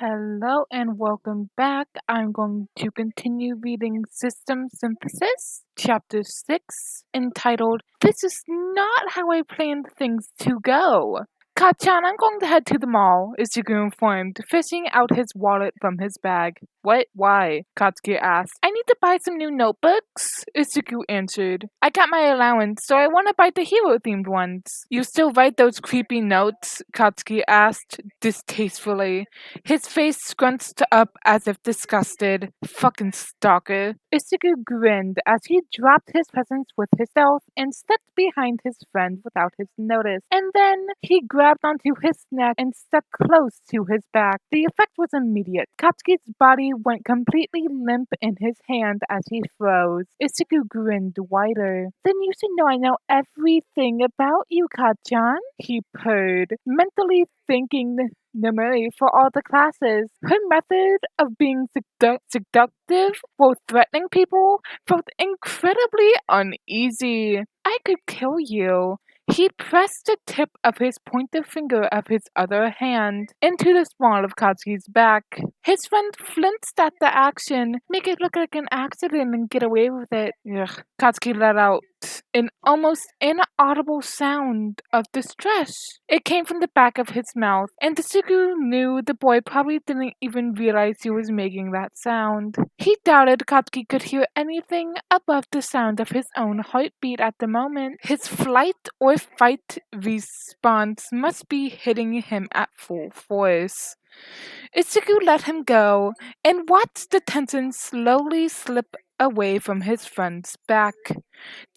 Hello and welcome back. I'm going to continue reading System Synthesis, Chapter 6, entitled, This is Not How I Planned Things to Go. Kachan, I'm going to head to the mall, Ichigo informed, fishing out his wallet from his bag. What? Why? Katsuki asked. I need to buy some new notebooks, Ichigo answered. I got my allowance, so I want to buy the hero-themed ones. You still write those creepy notes? Katsuki asked, distastefully. His face scrunched up as if disgusted. Fucking stalker. Ichigo grinned as he dropped his presents with his stealth and stepped behind his friend without his notice. And then he grabbed onto his neck and stepped close to his back. The effect was immediate. Katsuki's body went completely limp in his hand as he froze. Ichigo grinned wider. Then you should know I know everything about you, Kachan, he purred, mentally thanking Namuri for all the classes. Her method of being seductive while threatening people felt incredibly uneasy. I could kill you. He pressed the tip of his pointed finger of his other hand into the small of Katsuki's back. His friend flinched at the action, make it look like an accident and get away with it. Ugh. Katsuki let out an almost inaudible sound of distress. It came from the back of his mouth, and Tsuku knew the boy probably didn't even realize he was making that sound. He doubted Katsuki could hear anything above the sound of his own heartbeat at the moment. His flight or fight response must be hitting him at full force. Ichigo let him go and watched the tension slowly slip away from his friend's back.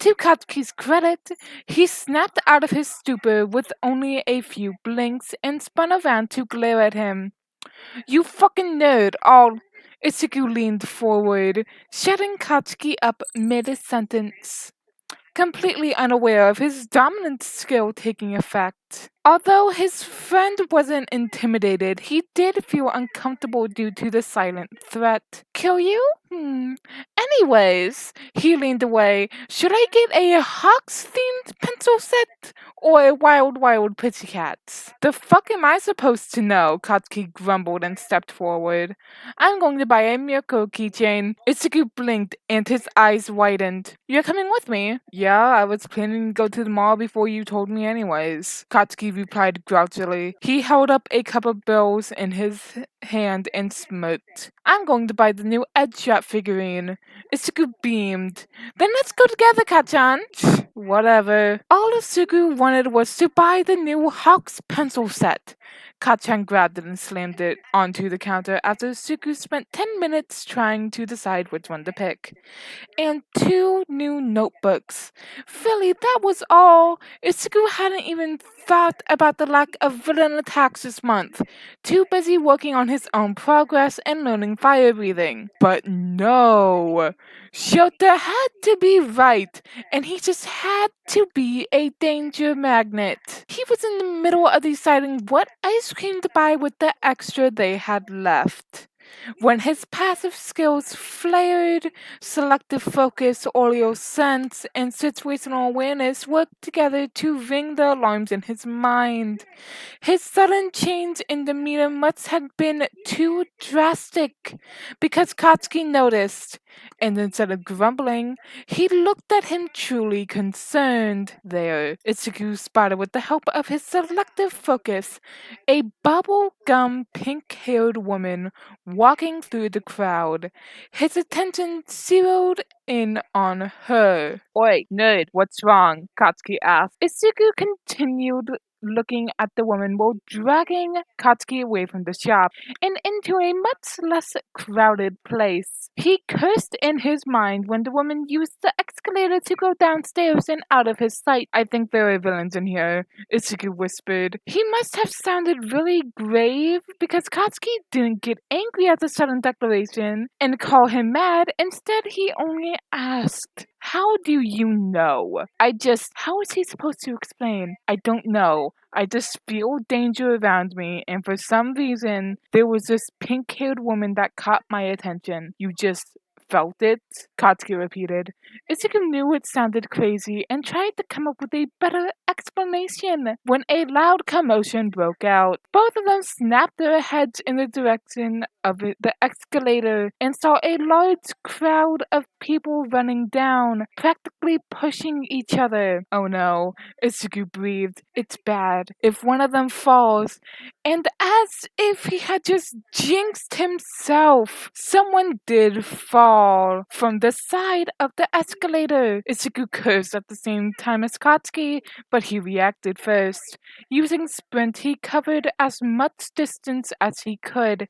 To Katsuki's credit, he snapped out of his stupor with only a few blinks and spun around to glare at him. You fucking nerd, Ichigo leaned forward, shutting Katsuki up mid-sentence, completely unaware of his dominant skill taking effect. Although his friend wasn't intimidated, he did feel uncomfortable due to the silent threat. Kill you? Anyways, he leaned away. Should I get a Hawks-themed pencil set? Or Wild Pussycats? The fuck am I supposed to know? Katsuki grumbled and stepped forward. I'm going to buy a Mirko keychain. Ichigo blinked and his eyes widened. You're coming with me? Yeah, I was planning to go to the mall before you told me anyways. Katsuki replied grouchily. He held up a cup of bills in his hand and smirked. I'm going to buy the new Edge figurine. Ichigo beamed. Then let's go together, Kachan. Whatever. All Ichigo wanted was to buy the new Hawks pencil set. Kachan grabbed it and slammed it onto the counter after Ichigo spent 10 minutes trying to decide which one to pick. And 2 new notebooks. Really, that was all. Ichigo hadn't even thought about the lack of villain attacks this month. Too busy working on his own progress and learning fire breathing. But no! Shota had to be right, and he just had to be a danger magnet. He was in the middle of deciding what ice cream to buy with the extra they had left, when his passive skills flared, selective focus, Oreo sense, and situational awareness worked together to ring the alarms in his mind. His sudden change in demeanor must have been too drastic, because Katsuki noticed, and instead of grumbling, he looked at him truly concerned. There, Ichigo spotted with the help of his selective focus, a bubble-gum pink-haired woman walking through the crowd. His attention zeroed in on her. Oi, nerd, what's wrong? Katsuki asked. Ichigo continued looking at the woman while dragging Katsuki away from the shop and into a much less crowded place. He cursed in his mind when the woman used the escalator to go downstairs and out of his sight. I think there are villains in here, Ichigo whispered. He must have sounded really grave because Katsuki didn't get angry at the sudden declaration and call him mad. Instead, he only asked, how do you know? How is he supposed to explain? I don't know. I just feel danger around me, and for some reason, there was this pink-haired woman that caught my attention. You just felt it? Katsuki repeated. Izuku knew it sounded crazy and tried to come up with a better explanation when a loud commotion broke out. Both of them snapped their heads in the direction of the escalator and saw a large crowd of people running down, practically pushing each other. Oh no, Izuku breathed. It's bad. If one of them falls, and as if he had just jinxed himself, someone did fall from the side of the escalator. Izuku cursed at the same time as Katsuki, but he reacted first. Using Sprint, he covered as much distance as he could,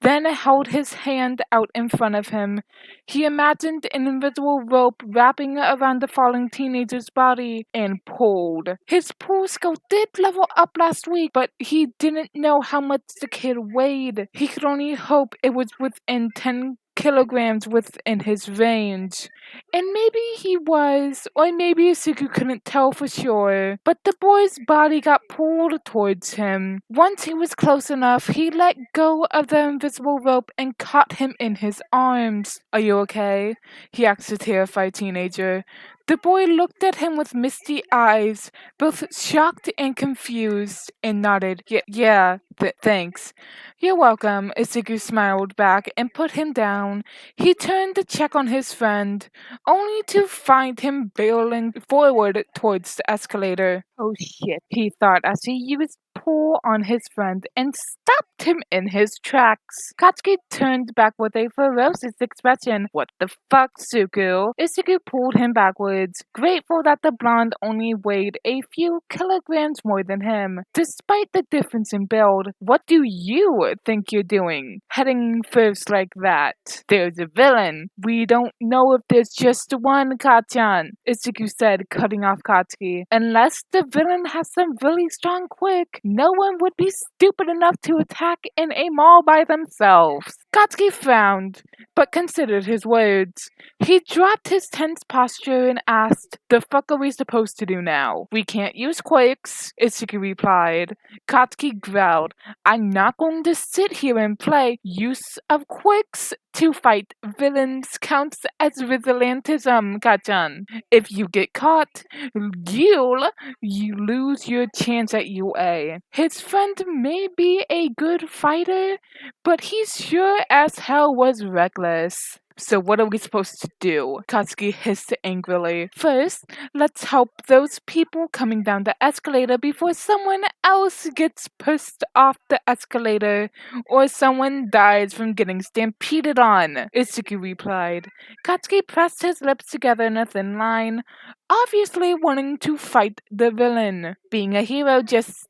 then held his hand out in front of him. He imagined an invisible rope wrapping around the falling teenager's body and pulled. His pull skill did level up last week, but he didn't know how much the kid weighed. He could only hope it was within 10 kilograms within his range. And maybe he was, or maybe Izuku couldn't tell for sure, but the boy's body got pulled towards him. Once he was close enough, he let go of the invisible rope and caught him in his arms. Are you okay? He asked the terrified teenager. The boy looked at him with misty eyes, both shocked and confused, and nodded. Yeah, thanks. You're welcome, Izuku smiled back and put him down. He turned to check on his friend, only to find him barreling forward towards the escalator. Oh shit, he thought as he used pull on his friend and stopped him in his tracks. Katsuki turned back with a ferocious expression. What the fuck, Suku? Izuku pulled him backwards, grateful that the blonde only weighed a few kilograms more than him. Despite the difference in build, what do you think you're doing? Heading first like that. There's a villain. We don't know if there's just one, Kachan, Izuku said, cutting off Katsuki. Unless the villain has some really strong quick, no one would be stupid enough to attack in a mall by themselves. Katsuki frowned, but considered his words. He dropped his tense posture and asked, "The fuck are we supposed to do now?" "We can't use quakes," Izuku replied. Katsuki growled, "I'm not going to sit here and play. Use of quakes to fight villains counts as vigilantism, Kachan. If you get caught, you lose your chance at UA. His friend may be a good fighter, but he sure as hell was reckless." "So what are we supposed to do?" Katsuki hissed angrily. "First, let's help those people coming down the escalator before someone else gets pushed off the escalator or someone dies from getting stampeded on," Izuku replied. Katsuki pressed his lips together in a thin line, obviously wanting to fight the villain. "Being a hero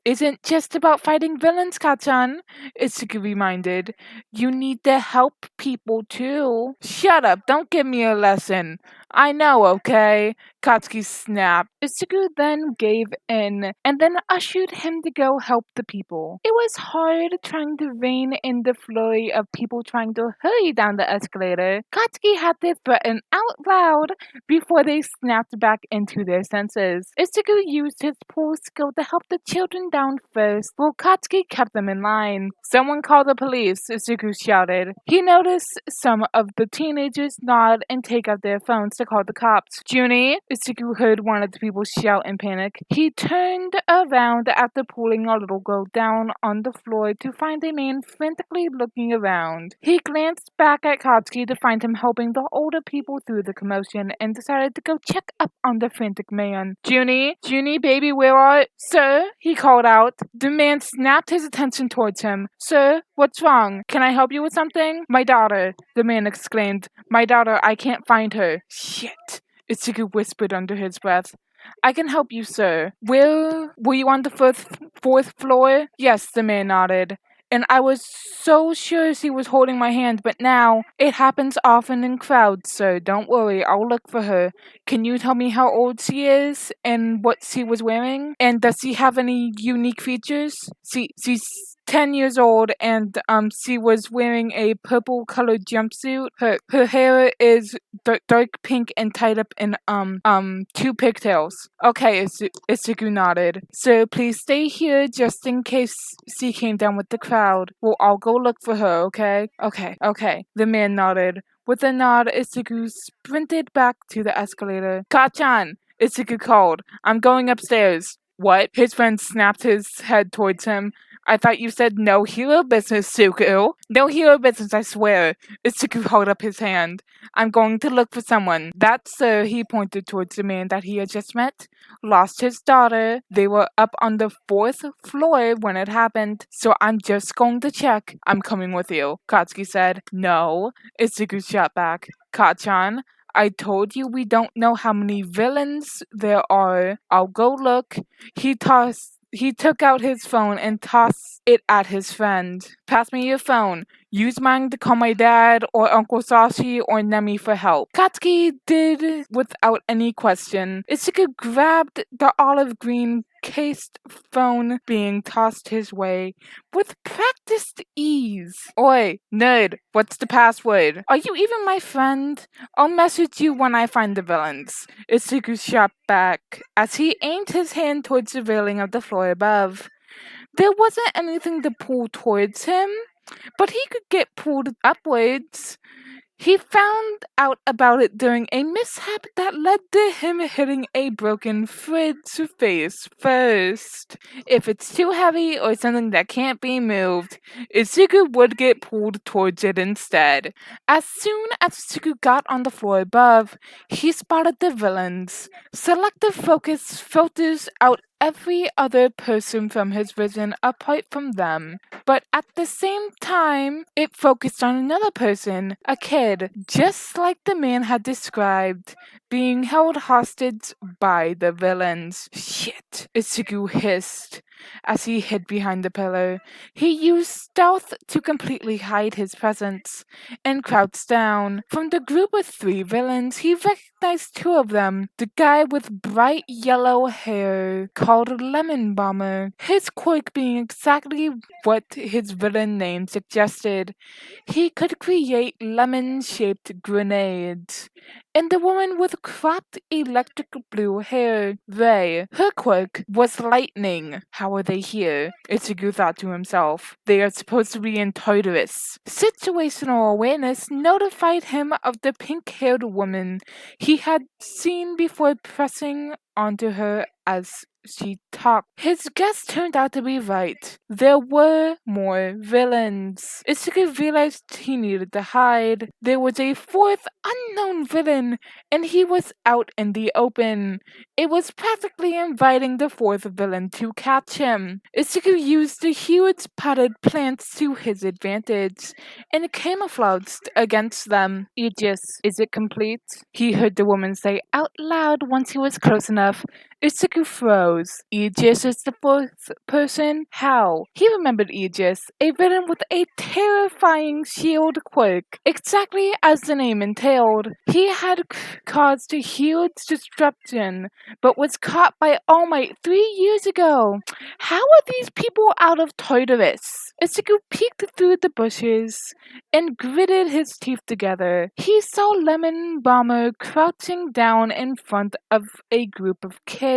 isn't just about fighting villains, Kachan," Izuku reminded. "You need to help people too." "Shut up, don't give me a lesson. I know, okay?" Katsuki snapped. Izuku then gave in, and then ushered him to go help the people. It was hard trying to rein in the flurry of people trying to hurry down the escalator. Katsuki had to threaten out loud before they snapped back into their senses. Izuku used his pull skill to help the children down first, while Katsuki kept them in line. "Someone call the police," Izuku shouted. He noticed some of the teenagers nod and take out their phones to call the cops. "Junie," Izuku heard one of the people shout in panic. He turned around after pulling a little girl down on the floor to find a man frantically looking around. He glanced back at Katsuki to find him helping the older people through the commotion and decided to go check up on the frantic man. Junie, baby, where are..." "Sir," he called out. The man snapped his attention towards him. "Sir, what's wrong? Can I help you with something?" "My daughter," the man exclaimed. "My daughter, I can't find her." "Shit," Izuku whispered under his breath. "I can help you, sir. Were you on the fourth floor?" "Yes," the man nodded. "And I was so sure she was holding my hand, but now it happens often in crowds, sir. Don't worry, I'll look for her. Can you tell me how old she is and what she was wearing? And does she have any unique features?" She's 10 years old, and she was wearing a purple colored jumpsuit. Her hair is dark pink and tied up in two pigtails." "Okay," Izuku nodded. "So please stay here just in case she came down with the crowd. We'll all go look for her, okay?" Okay, the man nodded. With a nod, Itsuku sprinted back to the escalator. Kachan! Itsuku called. I'm going upstairs. What? His friend snapped his head towards him. I thought you said no hero business, Suku. No hero business, I swear. Itsuku held up his hand. I'm going to look for someone. That sir, he pointed towards the man that he had just met, lost his daughter. They were up on the 4th floor when it happened, so I'm just going to check. I'm coming with you, Katsuki said. No, Itsuku shot back. Kachan, I told you we don't know how many villains there are. I'll go look. He took out his phone and tossed it at his friend. Pass me your phone. Use mine to call my dad or Uncle Sashi or Nemi for help. Katsuki did without any question. Itsuku grabbed the olive green cased phone being tossed his way with practiced ease. Oi, nerd, what's the password? Are you even my friend? I'll message you when I find the villains. Itsuku shot back as he aimed his hand towards the railing of the floor above. There wasn't anything to pull towards him, but he could get pulled upwards. He found out about it during a mishap that led to him hitting a broken fridge face first. If it's too heavy or something that can't be moved, Itsuku would get pulled towards it instead. As soon as Itsuku got on the floor above, he spotted the villains. Selective focus filters out every other person from his vision apart from them. But at the same time, it focused on another person, a kid, just like the man had described, being held hostage by the villains. Shit, Itsuku hissed as he hid behind the pillar. He used stealth to completely hide his presence and crouched down. From the group of 3 villains, he recognized 2 of them. The guy with bright yellow hair, called Lemon Bomber, his quirk being exactly what his villain name suggested. He could create lemon-shaped grenades. And the woman with cropped electric blue hair, Ray, her quirk was lightning. How are they here? Itsuku thought to himself. They are supposed to be in Tartarus. Situational awareness notified him of the pink-haired woman he had seen before pressing onto her as she talked. His guess turned out to be right. There were more villains. Itsuki realized he needed to hide. There was a 4th unknown villain, and he was out in the open. It was practically inviting the 4th villain to catch him. Itsuki used the huge potted plants to his advantage and camouflaged against them. Aegis, is it complete? He heard the woman say out loud once he was close enough. Itsuku froze. Aegis is the 4th person? How? He remembered Aegis, a villain with a terrifying shield quirk, exactly as the name entailed. He had caused a huge disruption, but was caught by All Might 3 years ago. How are these people out of Tartarus? Itsuku peeked through the bushes and gritted his teeth together. He saw Lemon Bomber crouching down in front of a group of kids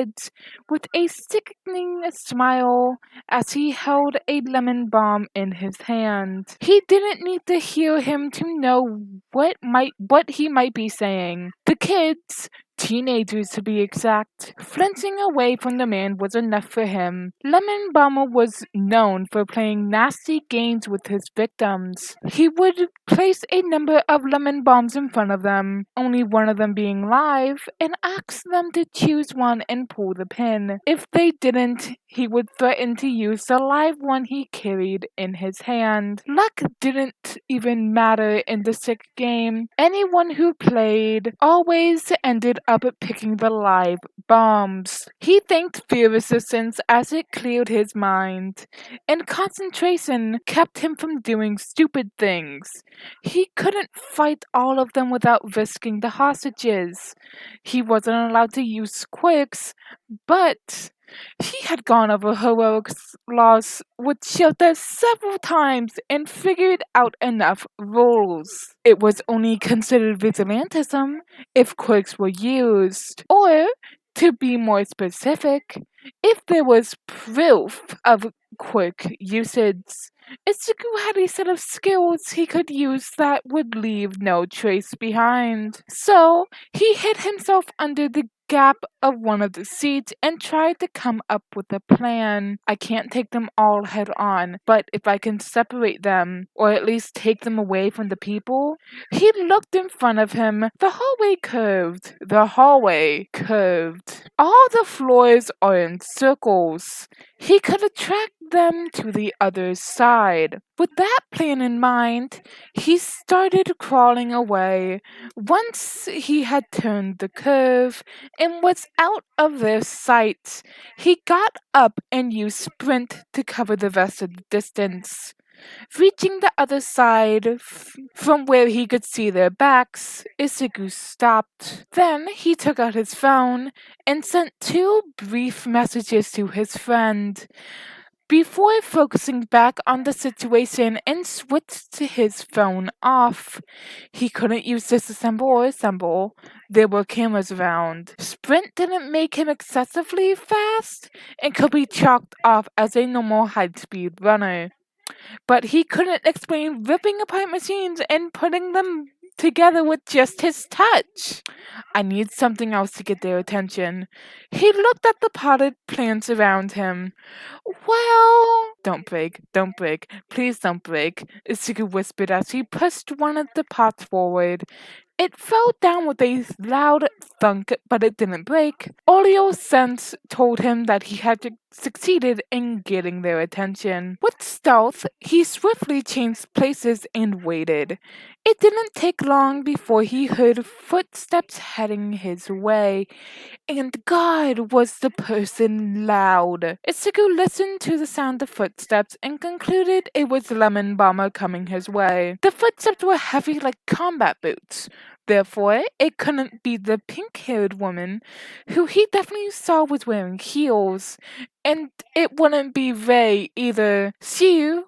with a sickening smile as he held a lemon bomb in his hand. He didn't need to hear him to know what he might be saying. The kids, teenagers to be exact, flinching away from the man was enough for him. Lemon Bomber was known for playing nasty games with his victims. He would place a number of lemon bombs in front of them, only one of them being live, and ask them to choose one and pull the pin. If they didn't, he would threaten to use the live one he carried in his hand. Luck didn't even matter in the sick game. Anyone who played always ended up picking the live bombs. He thanked fear resistance as it cleared his mind, and concentration kept him from doing stupid things. He couldn't fight all of them without risking the hostages. He wasn't allowed to use quirks, but he had gone over heroics laws with Shilta several times and figured out enough rules. It was only considered vigilantism if quirks were used, or To be more specific, if there was proof of quirk usage, Ichigo had a set of skills he could use that would leave no trace behind. So, he hid himself under the gap of one of the seats and tried to come up with a plan. I can't take them all head on, but if I can separate them, or at least take them away from the people. He looked in front of him. The hallway curved. All the floors are in circles. He could attract them to the other side. With that plan in mind, he started crawling away. Once he had turned the curve and was out of their sight, he got up and used sprint to cover the rest of the distance. Reaching the other side from where he could see their backs, Ichigo stopped. Then he took out his phone and sent 2 brief messages to his friend. Before focusing back on the situation and switched to his phone off. He couldn't use disassemble or assemble. There were cameras around. Sprint didn't make him excessively fast and could be chalked off as a normal high-speed runner. But he couldn't explain ripping apart machines and putting them together with just his touch. I need something else to get their attention. He looked at the potted plants around him. Well, don't break, please don't break, Ichigo whispered as he pushed one of the pots forward. It fell down with a loud thunk, but it didn't break. Orio's sense told him that he had succeeded in getting their attention. With stealth, he swiftly changed places and waited. It didn't take long before he heard footsteps heading his way, and God, was the person loud. Ichigo listened to the sound of footsteps and concluded it was Lemon Bomber coming his way. The footsteps were heavy like combat boots. Therefore, it couldn't be the pink-haired woman, who he definitely saw was wearing heels. And it wouldn't be Rei either. She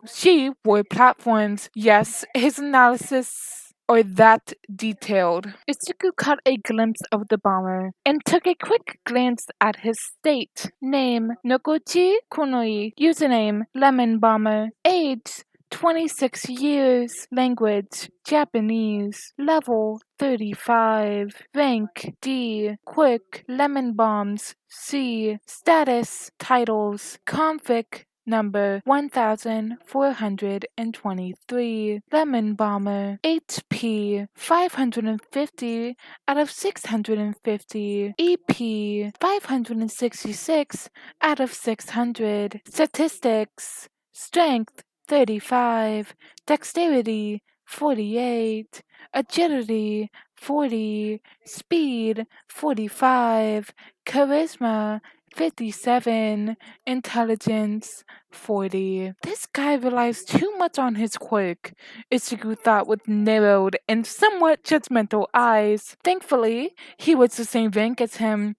wore platforms. Yes, his analysis are that detailed. Ichigo caught a glimpse of the bomber and took a quick glance at his state. Name, Nokochi Kunoi. Username, Lemon Bomber. Age, 26 years. Language, Japanese. Level, 35. Rank, D. Quick, Lemon Bombs, C. Status, titles, Convict, number 1423. Lemon Bomber. HP 550 out of 650. EP 566 out of 600. Statistics. Strength 35. Dexterity 48. Agility 40. Speed 45. Charisma 57. Intelligence 40. This guy relies too much on his quirk, Ichigo thought with narrowed and somewhat judgmental eyes. Thankfully, he was the same rank as him,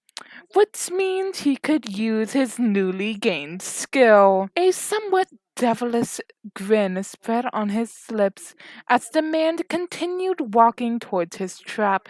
which means he could use his newly gained skill. A somewhat devilish grin spread on his lips as the man continued walking towards his trap,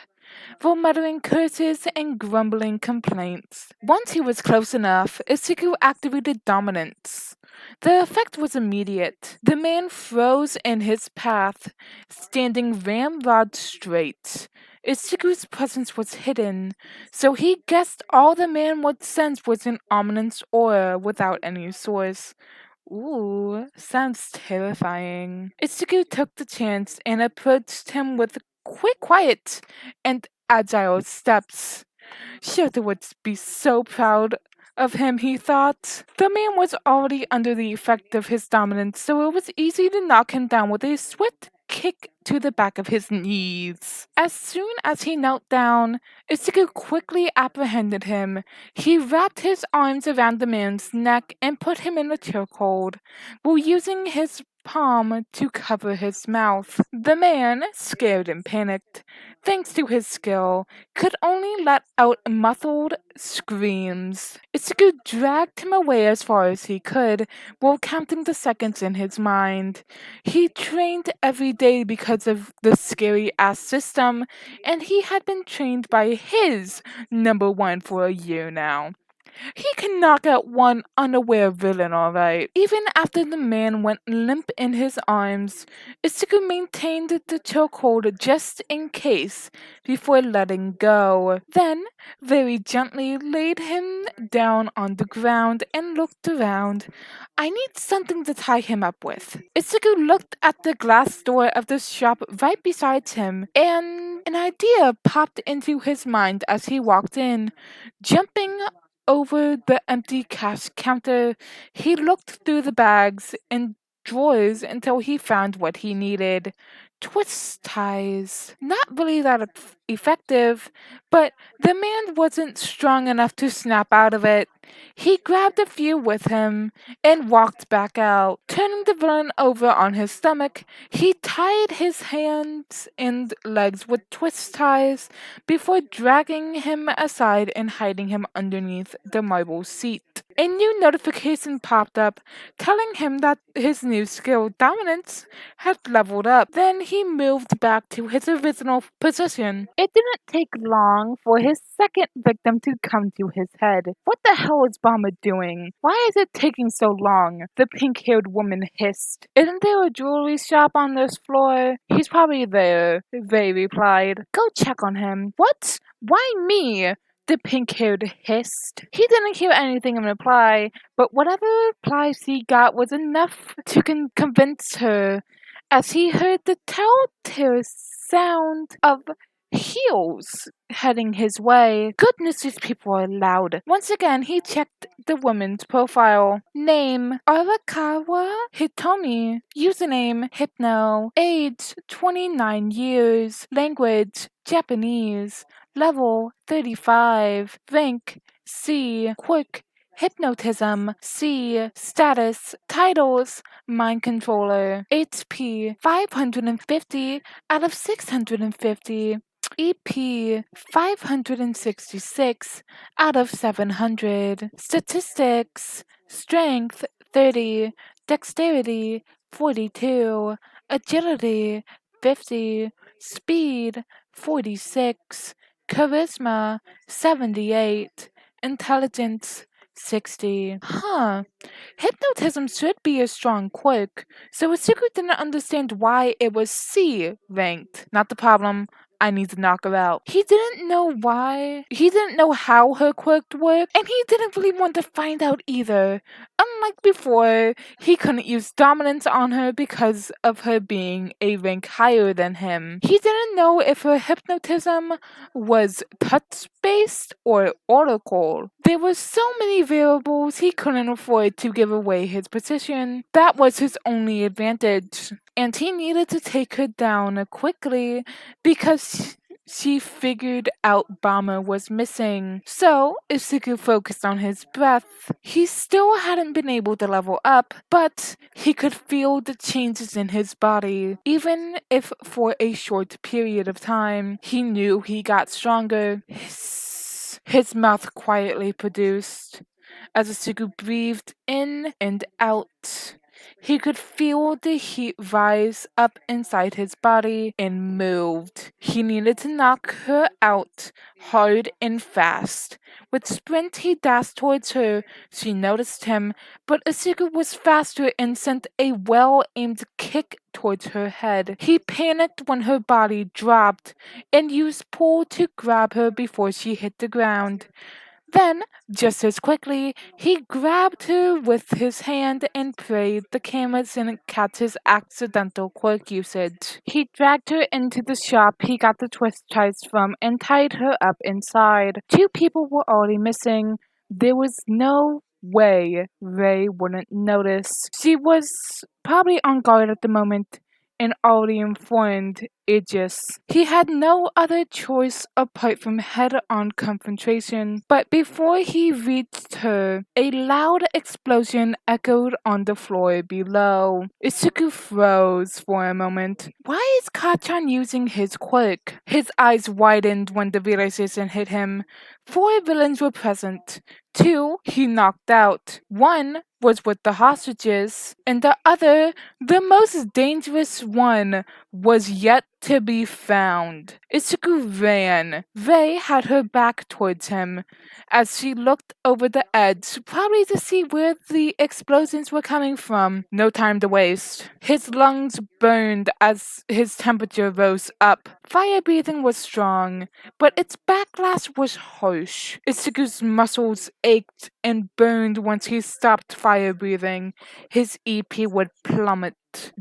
while muttering curses and grumbling complaints. Once he was close enough, Ichigo activated dominance. The effect was immediate. The man froze in his path, standing ramrod straight. Ichigo's presence was hidden, so he guessed all the man would sense was an ominous aura without any source. Ooh, sounds terrifying. Ichigo took the chance and approached him with quiet, and agile steps. Shota would be so proud of him, he thought. The man was already under the effect of his dominance, so it was easy to knock him down with a swift kick to the back of his knees. As soon as he knelt down, Ichigo quickly apprehended him. He wrapped his arms around the man's neck and put him in a chokehold, while using his palm to cover his mouth. The man, scared and panicked, thanks to his skill, could only let out muffled screams. Itsuku dragged him away as far as he could, while counting the seconds in his mind. He trained every day because of the scary-ass system, and he had been trained by his number one for a year now. He can knock out one unaware villain, alright. Even after the man went limp in his arms, Isuku maintained the chokehold just in case before letting go. Then, very gently laid him down on the ground and looked around. I need something to tie him up with. Isuku looked at the glass door of the shop right beside him, and an idea popped into his mind as he walked in. Jumping over the empty cash counter, he looked through the bags and drawers until he found what he needed. Twist ties. Not really that effective, but the man wasn't strong enough to snap out of it. He grabbed a few with him and walked back out. Turning the villain over on his stomach, he tied his hands and legs with twist ties before dragging him aside and hiding him underneath the marble seat. A new notification popped up telling him that his new skill, Dominance, had leveled up. Then he moved back to his original position. It didn't take long for his second victim to come to his head. What the hell is Bomber doing? Why is it taking so long? The pink-haired woman hissed. Isn't there a jewelry shop on this floor? He's probably there, they replied. Go check on him. What? Why me? The pink-haired hissed. He didn't hear anything in reply, but whatever replies he got was enough to convince her, as he heard the telltale sound of heels heading his way. Goodness, these people are loud. Once again, he checked the woman's profile. Name, Arakawa Hitomi. Username, Hypno. Age, 29 years. Language, Japanese. Level, 35. Rank, C. Quirk, Hypnotism. C. Status. Titles, Mind Controller. HP, 550 out of 650. EP, 566 out of 700. Statistics, Strength, 30. Dexterity, 42. Agility, 50. Speed, 46. Charisma, 78. Intelligence, 60. Hypnotism should be a strong quirk, so Isuku didn't understand why it was C ranked. Not the problem. I need to knock her out. He didn't know why. He didn't know how her quirk worked, and he didn't really want to find out either. Unlike before, he couldn't use dominance on her because of her being a rank higher than him. He didn't know if her hypnotism was touch-based or oracle. There were so many variables he couldn't afford to give away his position. That was his only advantage, and he needed to take her down quickly because she figured out Bomber was missing. So, Isuku focused on his breath. He still hadn't been able to level up, but he could feel the changes in his body. Even if for a short period of time, he knew he got stronger. His mouth quietly produced as Isuku breathed in and out. He could feel the heat rise up inside his body and moved. He needed to knock her out hard and fast. With sprint, he dashed towards her. She noticed him, but Isuku was faster and sent a well-aimed kick towards her head. He panicked when her body dropped and used pull to grab her before she hit the ground. Then, just as quickly, he grabbed her with his hand and prayed the cameras didn't catch his accidental quirk usage. He dragged her into the shop he got the twist ties from and tied her up inside. 2 people were already missing. There was no way Ray wouldn't notice. She was probably on guard at the moment and already informed Aegis. He had no other choice apart from head-on confrontation, but before he reached her, a loud explosion echoed on the floor below. Isuku froze for a moment. Why is Kachan using his quirk? His eyes widened when the realization hit him. 4 villains were present. 2 he knocked out. 1 was with the hostages, and the other, the most dangerous one, was yet to be found. Itsuku ran. Rei had her back towards him as she looked over the edge, probably to see where the explosions were coming from. No time to waste. His lungs burned as his temperature rose up. Fire breathing was strong, but its backlash was harsh. Itsuku's muscles ached and burned once he stopped fire breathing. His EP would plummet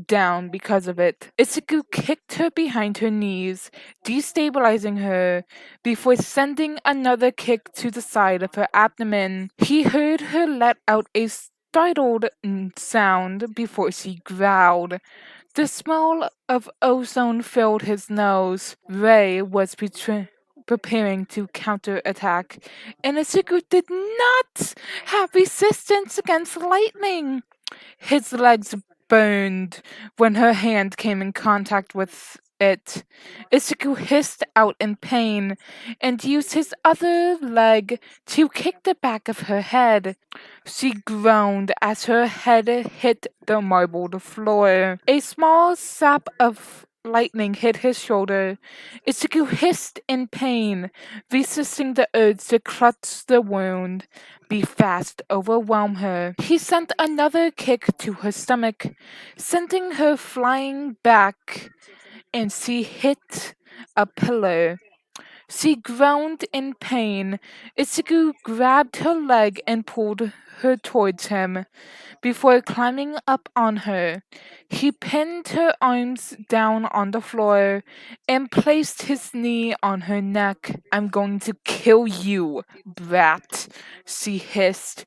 down because of it. Itsuku kicked her behind her knees, destabilizing her, before sending another kick to the side of her abdomen. He heard her let out a startled sound before she growled. The smell of ozone filled his nose. Rei was preparing to counterattack, and Itsuku did not have resistance against lightning. His legs burned when her hand came in contact with it. Isuku hissed out in pain and used his other leg to kick the back of her head. She groaned as her head hit the marbled floor. A small sap of lightning hit his shoulder. Isuku hissed in pain, resisting the urge to clutch the wound. Be fast, overwhelm her. He sent another kick to her stomach, sending her flying back, and she hit a pillar. She groaned in pain. Itsuku grabbed her leg and pulled her towards him before climbing up on her. He pinned her arms down on the floor and placed his knee on her neck. I'm going to kill you, brat, she hissed.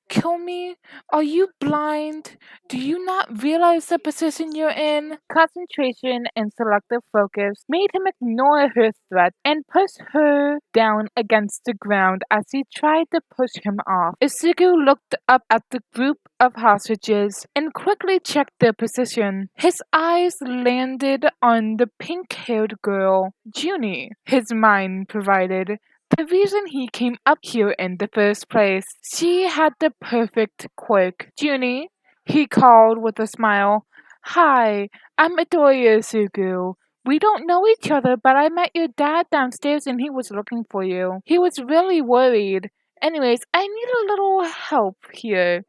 Kill me? Are you blind? Do you not realize the position you're in? Concentration and selective focus made him ignore her threat and push her down against the ground as he tried to push him off. Isugu looked up at the group of hostages and quickly checked their position. His eyes landed on the pink-haired girl, Junie. His mind provided the reason he came up here in the first place. She had the perfect quirk. Junie, he called with a smile. Hi, I'm Midoriya Sugu. We don't know each other, but I met your dad downstairs and he was looking for you. He was really worried. Anyways, I need a little help here.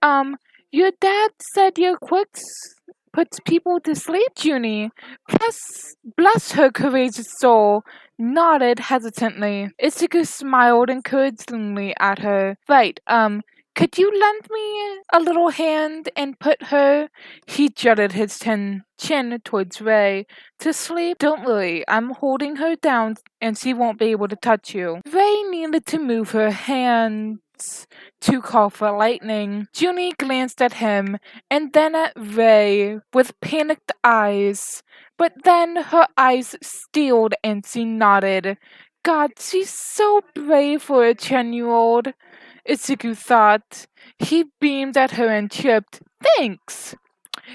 Your dad said your quirks puts people to sleep, Junie. Bless her courageous soul, nodded hesitantly. Itsuku smiled encouragingly at her. Right, could you lend me a little hand and put her, he jutted his chin towards Rei, to sleep? Don't worry, I'm holding her down and she won't be able to touch you. Rei needed to move her hands to call for lightning. Junie glanced at him and then at Rei with panicked eyes, but then her eyes steeled and she nodded. God, she's so brave for a 10-year-old. Itsuku thought. He beamed at her and chirped, Thanks!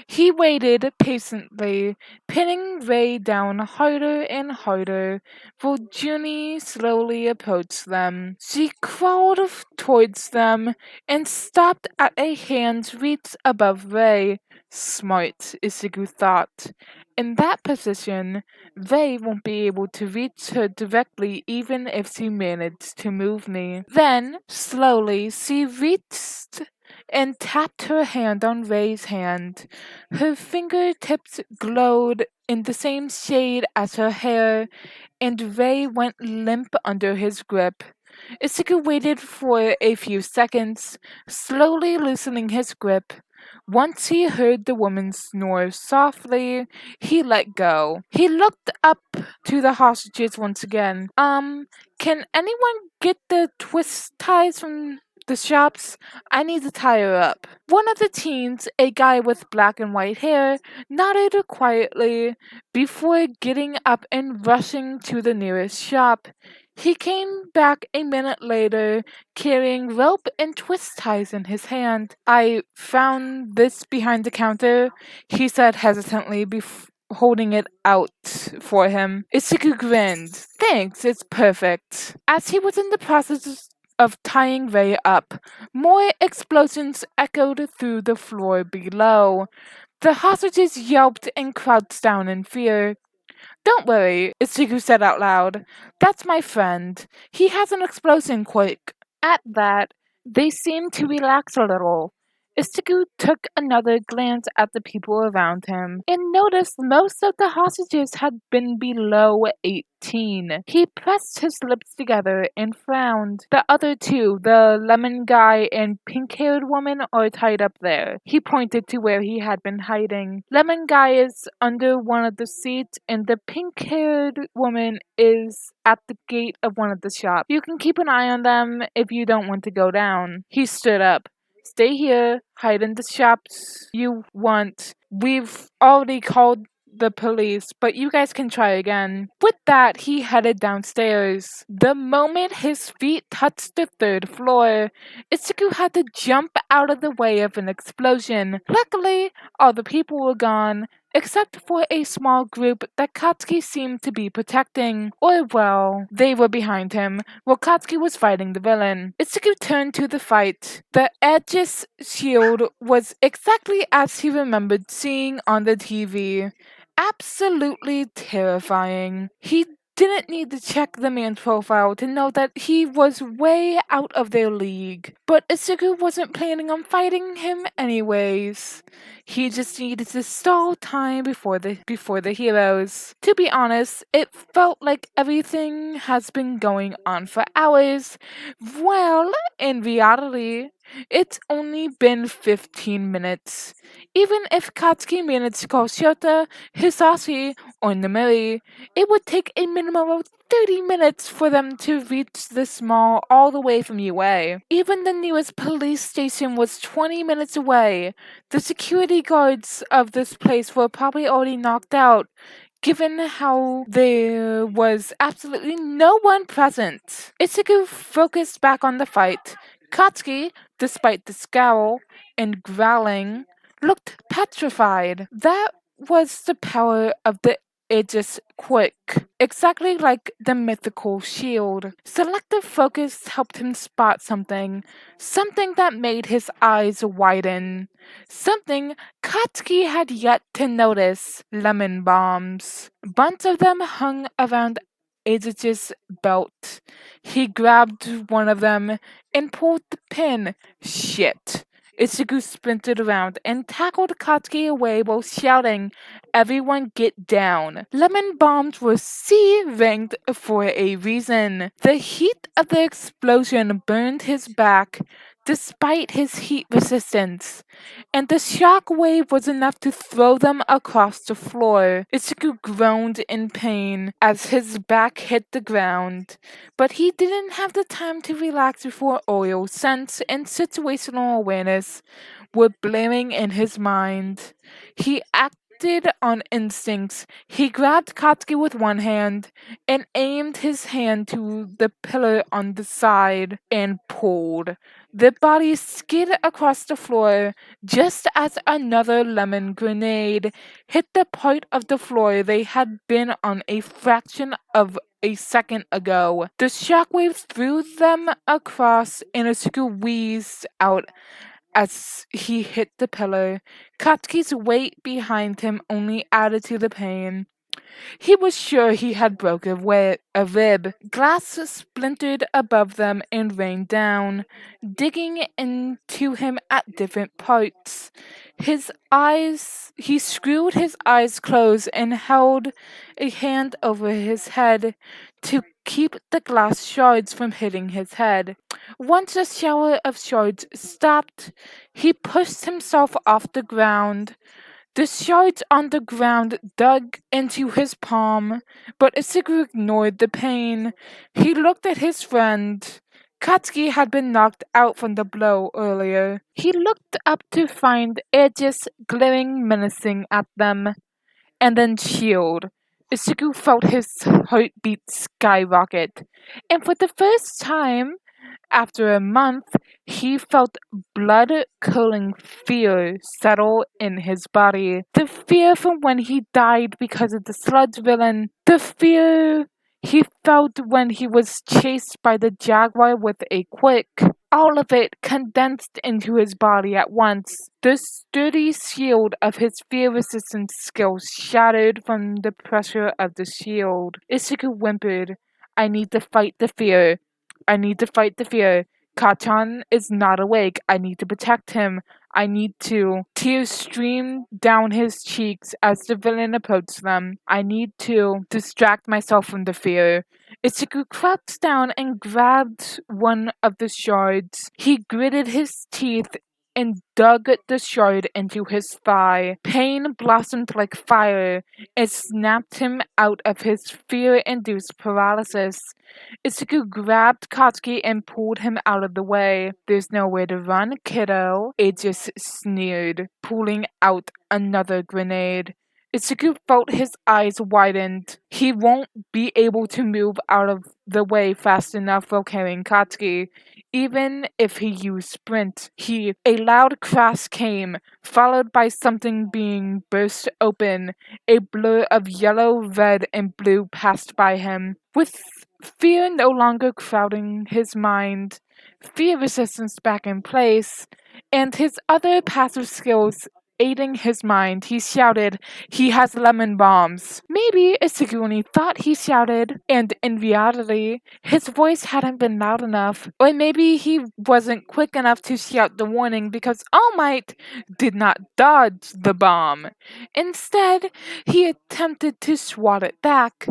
He waited patiently, pinning Rei down harder and harder, while Junie slowly approached them. She crawled towards them and stopped at a hand's reach above Rei. Smart, Isugu thought. In that position, Rei won't be able to reach her directly even if she managed to move me. Then, slowly, she reached and tapped her hand on Rei's hand. Her fingertips glowed in the same shade as her hair, and Rei went limp under his grip. Isuku waited for a few seconds, slowly loosening his grip. Once he heard the woman snore softly, he let go. He looked up to the hostages once again. Can anyone get the twist ties from the shops. I need to tie her up. One of the teens, a guy with black and white hair, nodded quietly before getting up and rushing to the nearest shop. He came back a minute later, carrying rope and twist ties in his hand. I found this behind the counter, he said hesitantly, holding it out for him. Ichiku grinned. Thanks, it's perfect. As he was in the process of tying Ray up, more explosions echoed through the floor below. The hostages yelped and crouched down in fear. Don't worry, Ichigo said out loud. That's my friend. He has an explosion quick. At that, they seemed to relax a little. Ichigo took another glance at the people around him and noticed most of the hostages had been below 18. He pressed his lips together and frowned. The other two, the lemon guy and pink-haired woman, are tied up there. He pointed to where he had been hiding. Lemon guy is under one of the seats and the pink-haired woman is at the gate of one of the shops. You can keep an eye on them if you don't want to go down. He stood up. Stay here, hide in the shops you want. We've already called the police, but you guys can try again. With that, he headed downstairs. The moment his feet touched the third floor, Ichigo had to jump out of the way of an explosion. Luckily, all the people were gone, except for a small group that Katsuki seemed to be protecting. Or, well, they were behind him, while Katsuki was fighting the villain. Ichigo turned to the fight. The Aegis shield was exactly as he remembered seeing on the TV. Absolutely terrifying. He didn't need to check the man's profile to know that he was way out of their league. But Ichigo wasn't planning on fighting him anyways. He just needed to stall time before the heroes. To be honest, it felt like everything has been going on for hours. Well, in reality, it's only been 15 minutes. Even if Katsuki managed to call Shota, Hisashi, or Namiri, it would take a minimum of 30 minutes for them to reach this mall all the way from UA. Even the nearest police station was 20 minutes away. The security guards of this place were probably already knocked out, given how there was absolutely no one present. Ichigo focused back on the fight. Katsuki, despite the scowl and growling, looked petrified. That was the power of the Aegis Quick, exactly like the mythical shield. Selective focus helped him spot something that made his eyes widen, something Katsuki had yet to notice: lemon bombs. Bunch of them hung around Aegis' belt. He grabbed one of them and pulled the pin. Shit. Ichigo sprinted around and tackled Katsuki away while shouting, "Everyone get down." Lemon bombs were C-ranked for a reason. The heat of the explosion burned his back despite his heat resistance, and the shock wave was enough to throw them across the floor. Ichigo groaned in pain as his back hit the ground, but he didn't have the time to relax before oil, sense, and situational awareness were blaring in his mind. He acted on instincts. He grabbed Katsuki with one hand and aimed his hand to the pillar on the side and pulled. The body skid across the floor just as another lemon grenade hit the part of the floor they had been on a fraction of a second ago. The shockwaves threw them across and Ichigo wheezed out as he hit the pillar. Katsuki's weight behind him only added to the pain. He was sure he had broken a rib. Glass splintered above them and rained down, digging into him at different parts. He screwed his eyes closed and held a hand over his head to keep the glass shards from hitting his head. Once a shower of shards stopped, he pushed himself off the ground. The shards on the ground dug into his palm, but Ichigo ignored the pain. He looked at his friend. Katsuki had been knocked out from the blow earlier. He looked up to find Aegis glaring menacing at them, and then chilled. Ichigo felt his heartbeat skyrocket, and for the first time after a month, he felt blood-curdling fear settle in his body. The fear from when he died because of the sludge villain. The fear he felt when he was chased by the jaguar with a quick. All of it condensed into his body at once. The sturdy shield of his fear-resistant skills shattered from the pressure of the shield. Ichigo whimpered, "I need to fight the fear. I need to fight the fear. Kachan is not awake. I need to protect him. I need to." Tears streamed down his cheeks as the villain approached them. "I need to distract myself from the fear." Ichigo crouched down and grabbed one of the shards. He gritted his teeth and dug the shard into his thigh. Pain blossomed like fire. It snapped him out of his fear-induced paralysis. Ichigo grabbed Katsuki and pulled him out of the way. "There's nowhere to run, kiddo," Aegis sneered, pulling out another grenade. Ichigo felt his eyes widened. He won't be able to move out of the way fast enough while carrying Katsuki. Even if he used sprint, a loud crash came, followed by something being burst open. A blur of yellow, red, and blue passed by him. With fear no longer crowding his mind, fear resistance back in place, and his other passive skills aiding his mind, he shouted, "He has lemon bombs." Maybe Ichigo only thought he shouted, and in reality, his voice hadn't been loud enough. Or maybe he wasn't quick enough to shout the warning because All Might did not dodge the bomb. Instead, he attempted to swat it back.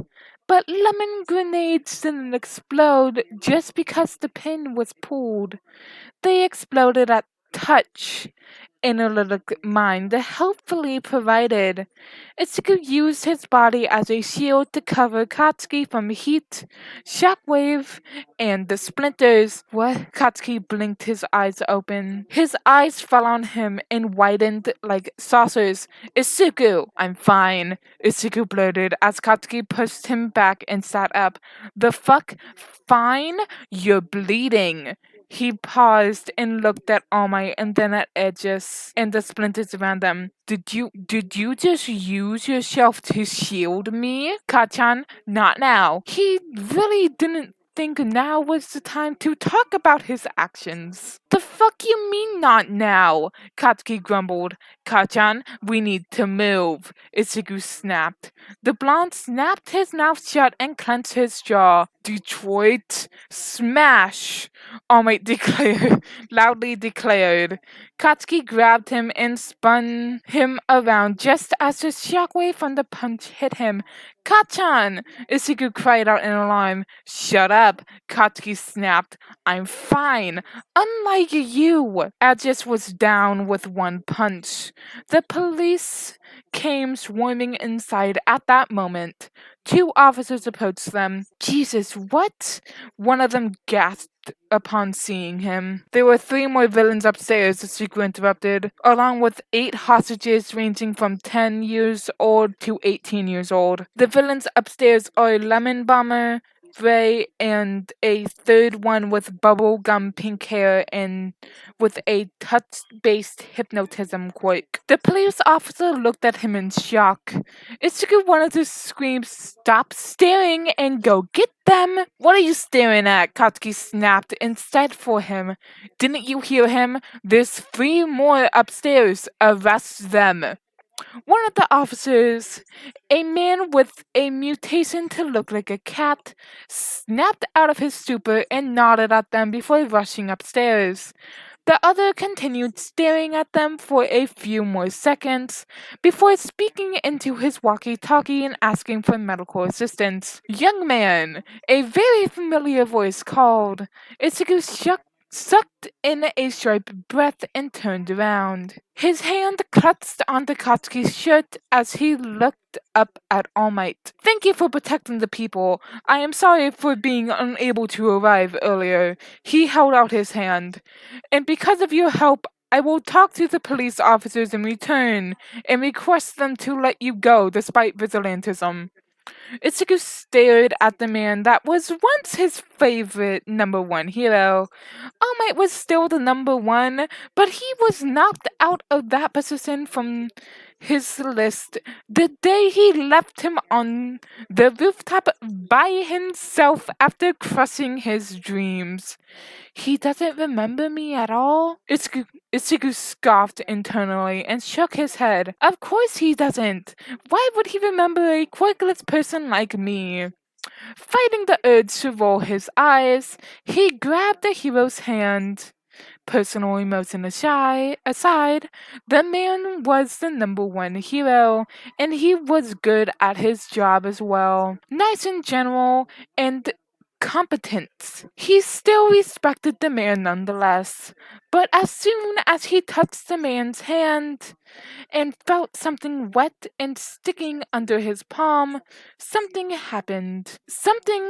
But lemon grenades didn't explode just because the pin was pulled. They exploded at touch. Analytic mind helpfully provided. Ichigo used his body as a shield to cover Katsuki from heat, shockwave, and the splinters. What? Katsuki blinked his eyes open. His eyes fell on him and widened like saucers. "Ichigo, I'm fine," Ichigo blurted as Katsuki pushed him back and sat up. "The fuck? Fine? You're bleeding." He paused and looked at All Might and then at Aegis and the splinters around them. Did you just use yourself to shield me? Kachan, not now." He really didn't think now was the time to talk about his actions. "The fuck you mean not now?" Katsuki grumbled. "Kachan, we need to move," Ichigo snapped. The blonde snapped his mouth shut and clenched his jaw. "Detroit, smash!" All Might loudly declared. Katsuki grabbed him and spun him around just as the shockwave from the punch hit him. "Kachan!" Ichigo cried out in alarm. "Shut up," Katsuki snapped. "I'm fine. Unlike you." Aegis was down with one punch. The police came swarming inside at that moment. 2 officers approached them. "Jesus, what?" One of them gasped upon seeing him. "There were 3 more villains upstairs," the speaker interrupted, "along with 8 hostages ranging from 10 years old to 18 years old. The villains upstairs are Lemon Bomber, Gray, and a third one with bubblegum pink hair and with a touch-based hypnotism quirk." The police officer looked at him in shock. Ichigo wanted to scream, "Stop staring and go get them!" "What are you staring at?" Katsuki snapped instead for him. "Didn't you hear him? There's 3 more upstairs. Arrest them." One of the officers, a man with a mutation to look like a cat, snapped out of his stupor and nodded at them before rushing upstairs. The other continued staring at them for a few more seconds before speaking into his walkie-talkie and asking for medical assistance. "Young man," a very familiar voice called. Ichigo sucked in a sharp breath, and turned around. His hand clutched onto Katsuki's shirt as he looked up at All Might. "Thank you for protecting the people. I am sorry for being unable to arrive earlier." He held out his hand. "And because of your help, I will talk to the police officers in return and request them to let you go despite vigilantism." Ichigo stared at the man that was once his favorite #1 hero. All Might was still the #1, but he was knocked out of that position from his list the day he left him on the rooftop by himself after crushing his dreams. "He doesn't remember me at all?" Ichigo scoffed internally and shook his head. "Of course he doesn't. Why would he remember a quirkless person like me?" Fighting the urge to roll his eyes, he grabbed the hero's hand. Personal emotion aside, the man was the #1 hero, and he was good at his job as well. Nice in general, and competent. He still respected the man nonetheless, but as soon as he touched the man's hand and felt something wet and sticking under his palm, something happened. Something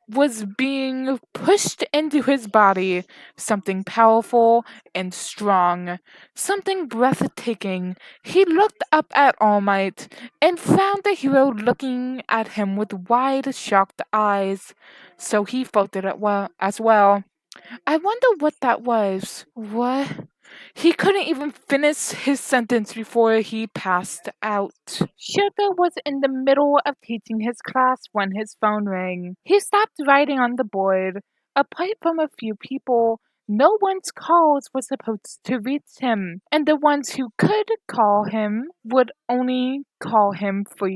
was being pushed into his body, something powerful and strong, something breathtaking. He looked up at All Might and found the hero looking at him with wide, shocked eyes, so he felt it as well. "I wonder what that was." "What?" He couldn't even finish his sentence before he passed out. Shota was in the middle of teaching his class when his phone rang. He stopped writing on the board. Apart from a few people, no one's calls were supposed to reach him, and the ones who could call him would only call him for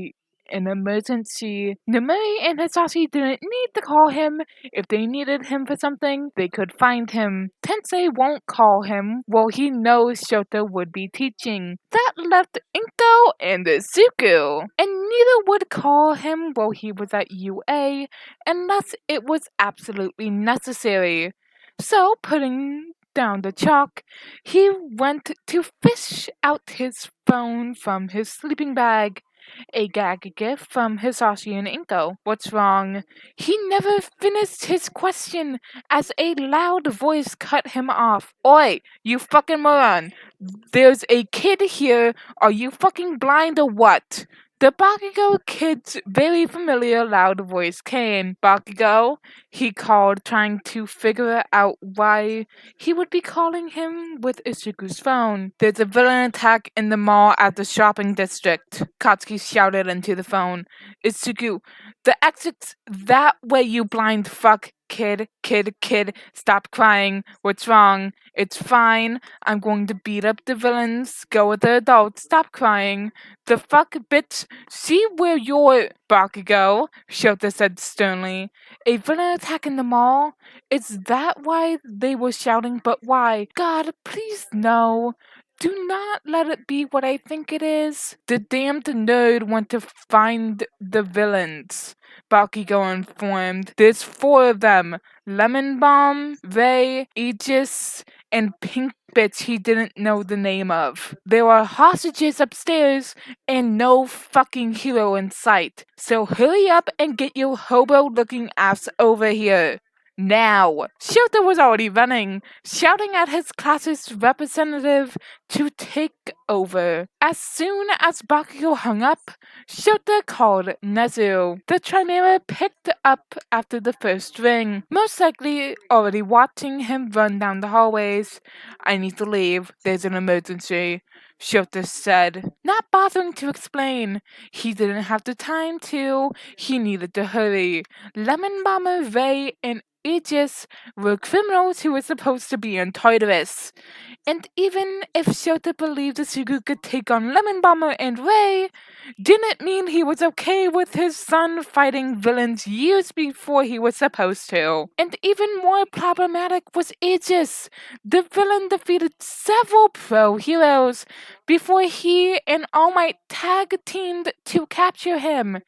an emergency. Numeri and Hisashi didn't need to call him. If they needed him for something, they could find him. Tensei won't call him. Well, he knows Shota would be teaching. That left Inko and Izuku. And neither would call him while he was at UA, unless it was absolutely necessary. So, putting down the chalk, he went to fish out his phone from his sleeping bag. A gag gift from Hisashi and Inko. "What's wrong?" He never finished his question as a loud voice cut him off. "Oi, you fucking moron! There's a kid here. Are you fucking blind or what?" The Bakugo kid's very familiar loud voice came. "Bakugo," he called, trying to figure out why he would be calling him with Ichiku's phone. "There's a villain attack in the mall at the shopping district," Katsuki shouted into the phone. "Ichiku, the exit's that way, you blind fuck. Kid, stop crying. What's wrong?" "It's fine. I'm going to beat up the villains. Go with the adults. Stop crying." "The fuck, bitch? See where you're..." "Bakugo," Shota said sternly. "A villain attack in the mall? Is that why they were shouting? But why? God, please no. Do not let it be what I think it is." "The damned nerd went to find the villains," Bakugo informed. "There's 4 of them. Lemon Bomb, Ray, Aegis, and Pink Bitch he didn't know the name of. There are hostages upstairs and no fucking hero in sight. So hurry up and get your hobo-looking ass over here. Now." Shota was already running, shouting at his class's representative to take over. As soon as Bakugo hung up, Shota called Nezu. The Chimera picked up after the first ring, most likely already watching him run down the hallways. "I need to leave. There's an emergency," Shota said, not bothering to explain. He didn't have the time to. He needed to hurry. Lemon Bomber, Ray, and Aegis were criminals who were supposed to be in Tartarus. And even if Shota believed Ichigo could take on Lemon Bomber and Ray, didn't mean he was okay with his son fighting villains years before he was supposed to. And even more problematic was Aegis. The villain defeated several pro heroes before he and All Might tag-teamed to capture him.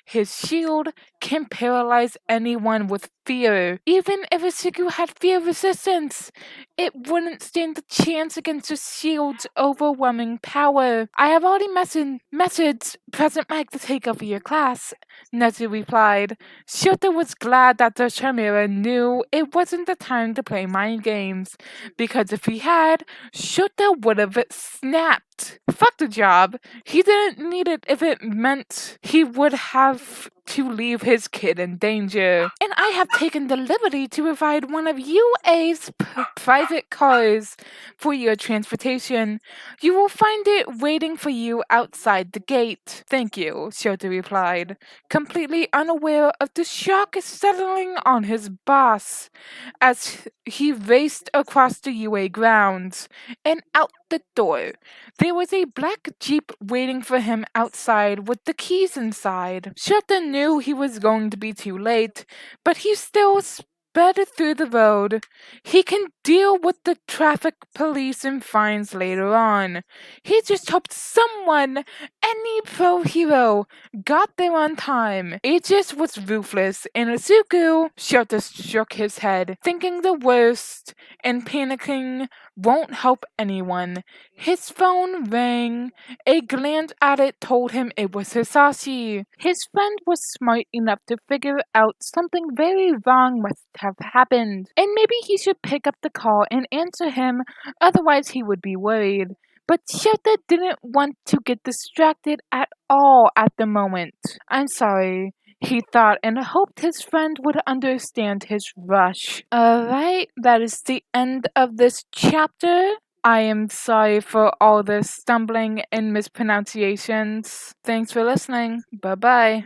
His shield can paralyze anyone with fear. Even if Isugu had fear resistance, it wouldn't stand a chance against the shield's overwhelming power. I have already messaged President Mike to take over your class, Nezu replied. Shota was glad that the Chimera knew it wasn't the time to play mind games, because if he had, Shota would have snapped. Fuck the job. He didn't need it if it meant he would have to leave his kid in danger. And I have taken the liberty to provide one of UA's private cars for your transportation. You will find it waiting for you outside the gate. Thank you, Shota replied, completely unaware of the shock settling on his boss as he raced across the UA grounds and out the door. There was a black Jeep waiting for him outside with the keys inside. Shota knew he was going to be too late, but he still sped through the road. He can deal with the traffic police and fines later on. He just hoped someone, any pro hero, got there on time. Aegis was ruthless, and Izuku, Shota shook his head, thinking the worst, and panicking won't help anyone. His phone rang. A glance at it told him it was Hisashi. His friend was smart enough to figure out something very wrong must have happened, and maybe he should pick up the call and answer him, otherwise he would be worried. But Shota didn't want to get distracted at all at the moment. I'm sorry, he thought, and hoped his friend would understand his rush. Alright, that is the end of this chapter. I am sorry for all the stumbling and mispronunciations. Thanks for listening. Bye bye.